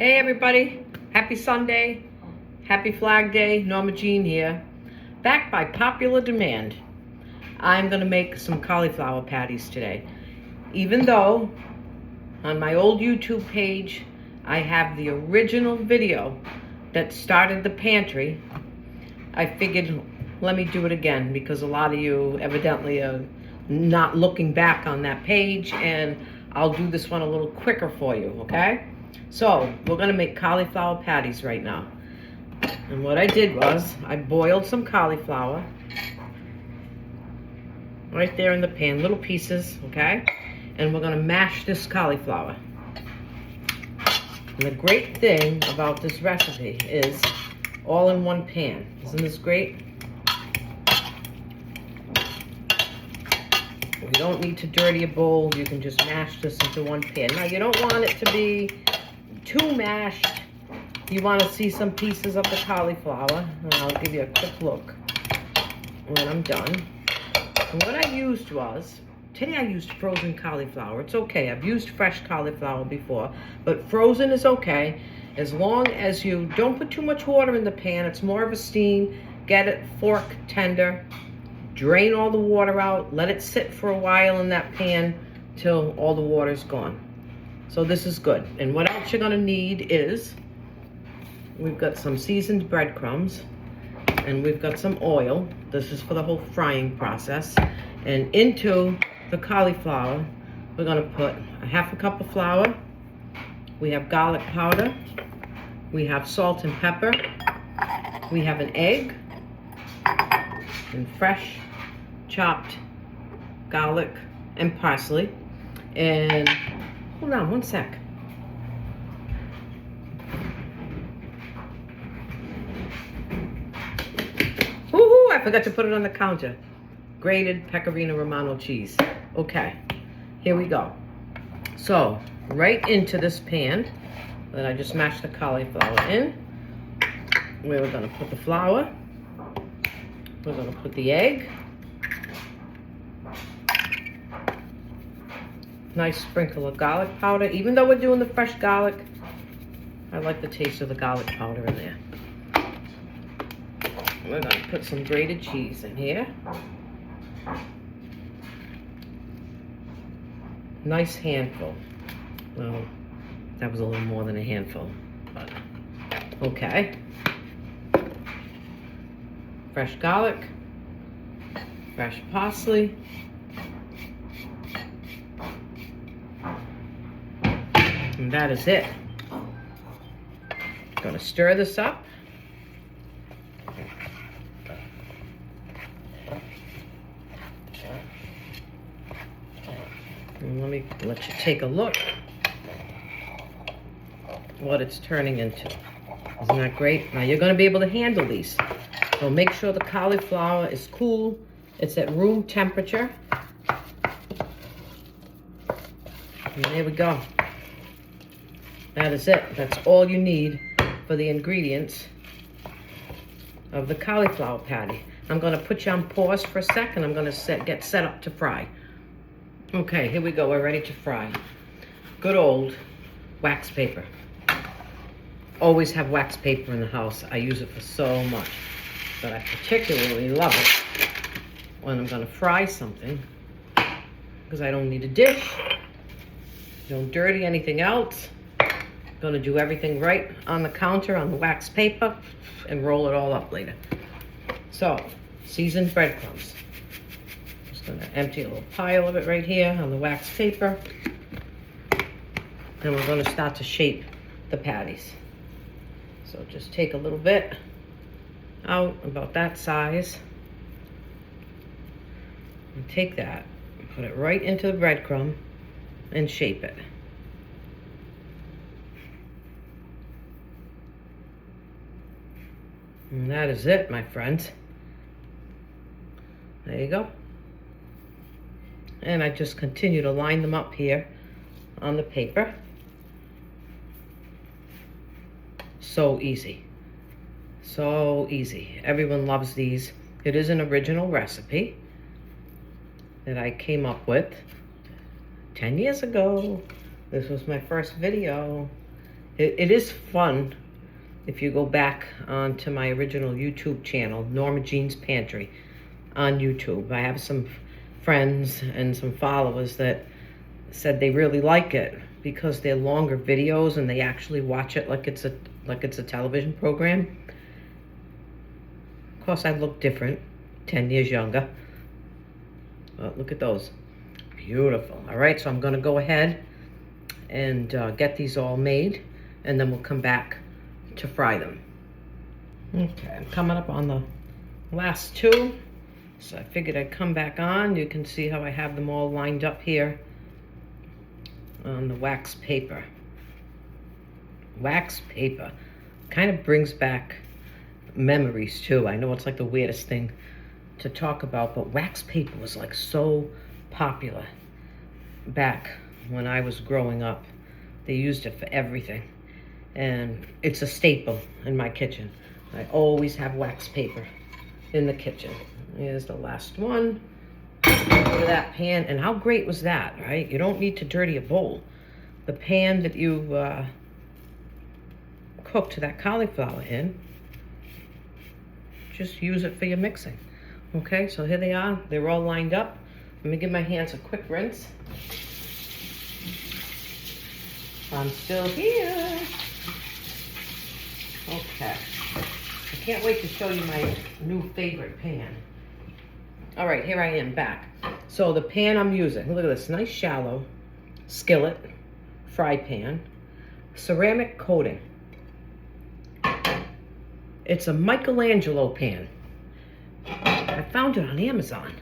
Hey everybody, happy Sunday, happy Flag Day, Norma-Jean here. Back by popular demand, I'm gonna make some cauliflower patties today. Even though on my old YouTube page, I have the original video that started the pantry, I figured let me do it again because a lot of you evidently are not looking back on that page, and I'll do this one a little quicker for you, okay? So we're gonna make cauliflower patties right now. And what I did was I boiled some cauliflower right there in the pan, little pieces, okay? And we're gonna mash this cauliflower. And the great thing about this recipe is all in one pan. Isn't this great? You don't need to dirty a bowl. You can just mash this into one pan. Now you don't want it to be too mashed. You want to see some pieces of the cauliflower, and I'll give you a quick look when I'm done. And what I used was, today I used frozen cauliflower. It's okay. I've used fresh cauliflower before, but frozen is okay as long as you don't put too much water in the pan. It's more of a steam. Get it fork tender. Drain all the water out. Let it sit for a while in that pan till all the water's gone. So this is good. And what else you're gonna need is, we've got some seasoned breadcrumbs, and we've got some oil. This is for the whole frying process. And into the cauliflower, we're gonna put a half a cup of flour. We have garlic powder. We have salt and pepper. We have an egg and fresh chopped garlic and parsley. And hold on one sec. Woohoo! I forgot to put it on the counter. Grated Pecorino Romano cheese. Okay, here we go. So, right into this pan that I just mashed the cauliflower in, we're gonna put the flour. We're gonna put the egg. Nice sprinkle of garlic powder. Even though we're doing the fresh garlic, I like the taste of the garlic powder in there. We're gonna put some grated cheese in here. Nice handful. Well, that was a little more than a handful, but okay. Fresh garlic, fresh parsley, and that is it. Gonna stir this up. And let me let you take a look what it's turning into. Isn't that great? Now you're gonna be able to handle these. So make sure the cauliflower is cool. It's at room temperature. And there we go. That is it. That's all you need for the ingredients of the cauliflower patty. I'm gonna put you on pause for a second. I'm gonna get set up to fry. Okay, here we go. We're ready to fry. Good old wax paper. Always have wax paper in the house. I use it for so much. But I particularly love it when I'm gonna fry something because I don't need a dish, don't dirty anything else. Gonna do everything right on the counter on the wax paper and roll it all up later. So, seasoned breadcrumbs. Just gonna empty a little pile of it right here on the wax paper. And we're gonna start to shape the patties. So just take a little bit out, about that size, and take that and put it right into the breadcrumb and shape it. And that is it, my friends. There you go. And I just continue to line them up here on the paper. So easy. So easy. Everyone loves these. It is an original recipe that I came up with 10 years ago. This was my first video, It is fun if you go back onto my original YouTube channel, Norma-Jean's Pantry, on YouTube. I have some friends and some followers that said they really like it because they're longer videos and they actually watch it like it's a television program. Of course, I look different, 10 years younger. But look at those, beautiful. All right, so I'm gonna go ahead and get these all made, and then we'll come back to fry them. Okay, I'm coming up on the last two, so I figured I'd come back on. You can see how I have them all lined up here on the wax paper. Wax paper kind of brings back memories too. I know it's like the weirdest thing to talk about, but wax paper was like so popular back when I was growing up. They used it for everything, and it's a staple in my kitchen. I always have wax paper in the kitchen. Here's the last one. Look at that pan, and how great was that, right? You don't need to dirty a bowl. The pan that you cooked that cauliflower in, just use it for your mixing. Okay, so here they are. They're all lined up. Let me give my hands a quick rinse. I'm still here. Okay. I can't wait to show you my new favorite pan. All right, here I am back. So the pan I'm using, look at this, nice shallow skillet, fry pan, ceramic coating. It's a Michelangelo pan. I found it on Amazon.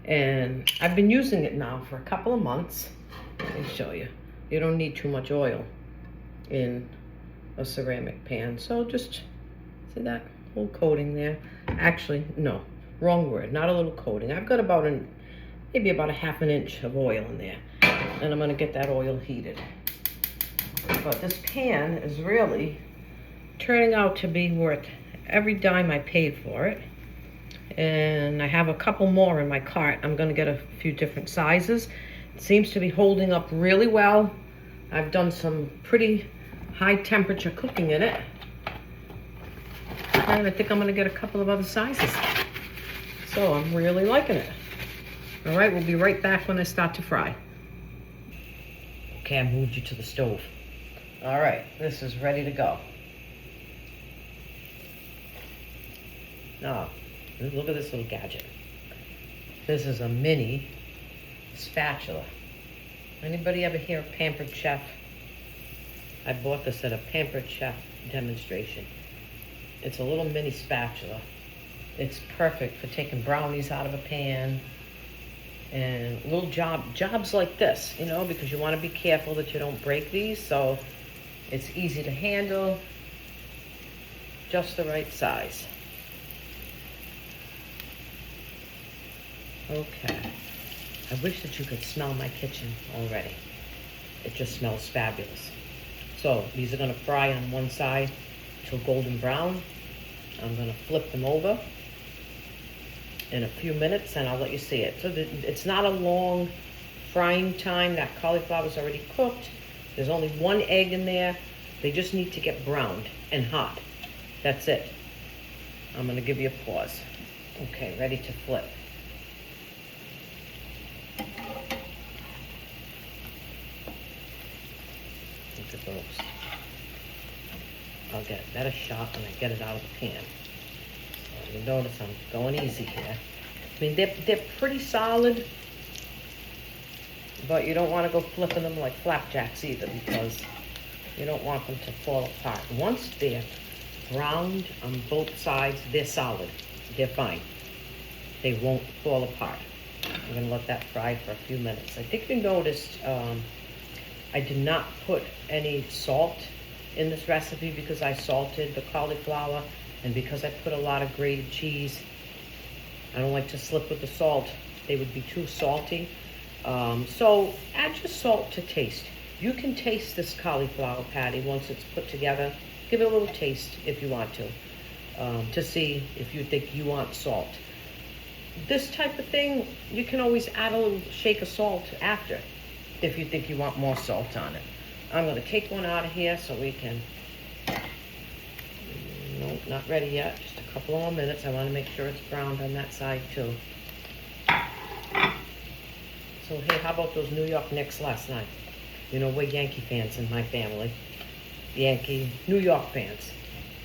And I've been using it now for a couple of months. Let me show you. You don't need too much oil in a ceramic pan. So just, see that whole coating there? Actually, no, wrong word, not a little coating. I've got about maybe about a ½ inch of oil in there. And I'm gonna get that oil heated. But this pan is really turning out to be worth every dime I paid for it. And I have a couple more in my cart. I'm gonna get a few different sizes. It seems to be holding up really well. I've done some pretty high temperature cooking in it. And I think I'm gonna get a couple of other sizes. So I'm really liking it. All right, we'll be right back when I start to fry. Okay, I moved you to the stove. All right, this is ready to go. Now, look at this little gadget. This is a mini spatula. Anybody ever hear of Pampered Chef? I bought this at a Pampered Chef demonstration. It's a little mini spatula. It's perfect for taking brownies out of a pan and little jobs like this, you know, because you want to be careful that you don't break these. So it's easy to handle, just the right size. Okay. I wish that you could smell my kitchen already. It just smells fabulous. So these are gonna fry on one side till golden brown. I'm gonna flip them over in a few minutes and I'll let you see it. So it's not a long frying time. That cauliflower's already cooked. There's only one egg in there. They just need to get browned and hot. That's it. I'm gonna give you a pause. Okay, ready to flip. Look at those. I'll get a better shot when I get it out of the pan. So you notice I'm going easy here. I mean, they're pretty solid, but you don't want to go flipping them like flapjacks either because you don't want them to fall apart. Once they're browned on both sides, they're solid. They're fine. They won't fall apart. I'm going to let that fry for a few minutes. I think you noticed I did not put any salt in this recipe because I salted the cauliflower and because I put a lot of grated cheese. I don't like to slip with the salt. They would be too salty. So add your salt to taste. You can taste this cauliflower patty once it's put together. Give it a little taste if you want to see if you think you want salt. This type of thing, you can always add a little shake of salt after if you think you want more salt on it. I'm gonna take one out of here so we can, no, not ready yet, just a couple more minutes. I wanna make sure it's browned on that side too. So hey, how about those New York Knicks last night? You know, we're Yankee fans in my family. New York fans.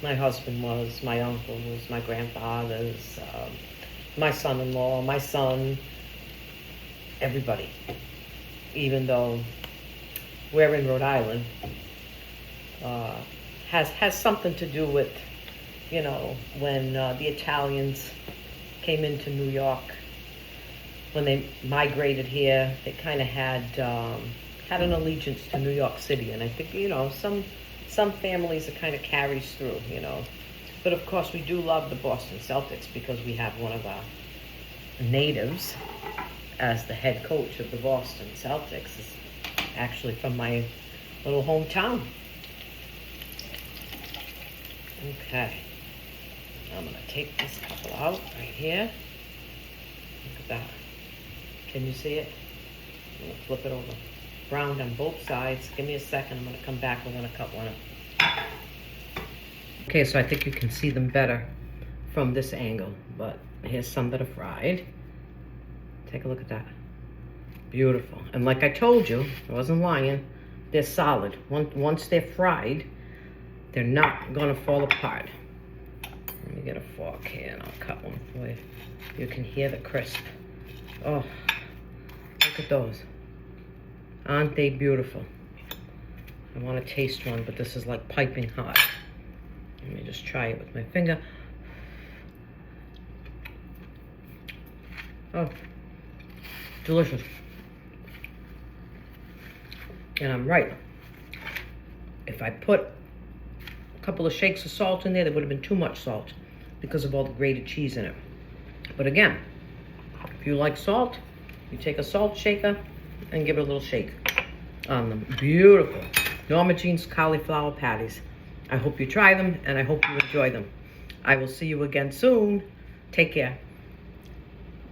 My husband was, my uncles, my grandfathers, my son-in-law, my son, everybody. Even though we're in Rhode Island, has something to do with, you know, when the Italians came into New York. When they migrated here, they kind of had an allegiance to New York City, and I think, you know, some families it kind of carries through, you know. But of course, we do love the Boston Celtics because we have one of our natives as the head coach of the Boston Celtics. Is actually from my little hometown. Okay, I'm gonna take this couple out right here. Look at that. Can you see it? I'm gonna flip it over. Browned on both sides. Give me a second. I'm gonna come back. We're gonna cut one up. Okay, so I think you can see them better from this angle, but here's some that are fried. Take a look at that. Beautiful. And like I told you, I wasn't lying, they're solid. Once they're fried, they're not gonna fall apart. Let me get a fork here and I'll cut one for you. You can hear the crisp. Oh, look at those. Aren't they beautiful? I want to taste one, but this is like piping hot. Let me just try it with my finger. Oh, delicious. And I'm right. If I put a couple of shakes of salt in there would have been too much salt because of all the grated cheese in it. But again, if you like salt, you take a salt shaker and give it a little shake on them. Beautiful. Norma-Jean's Cauliflower Patties. I hope you try them and I hope you enjoy them. I will see you again soon. Take care.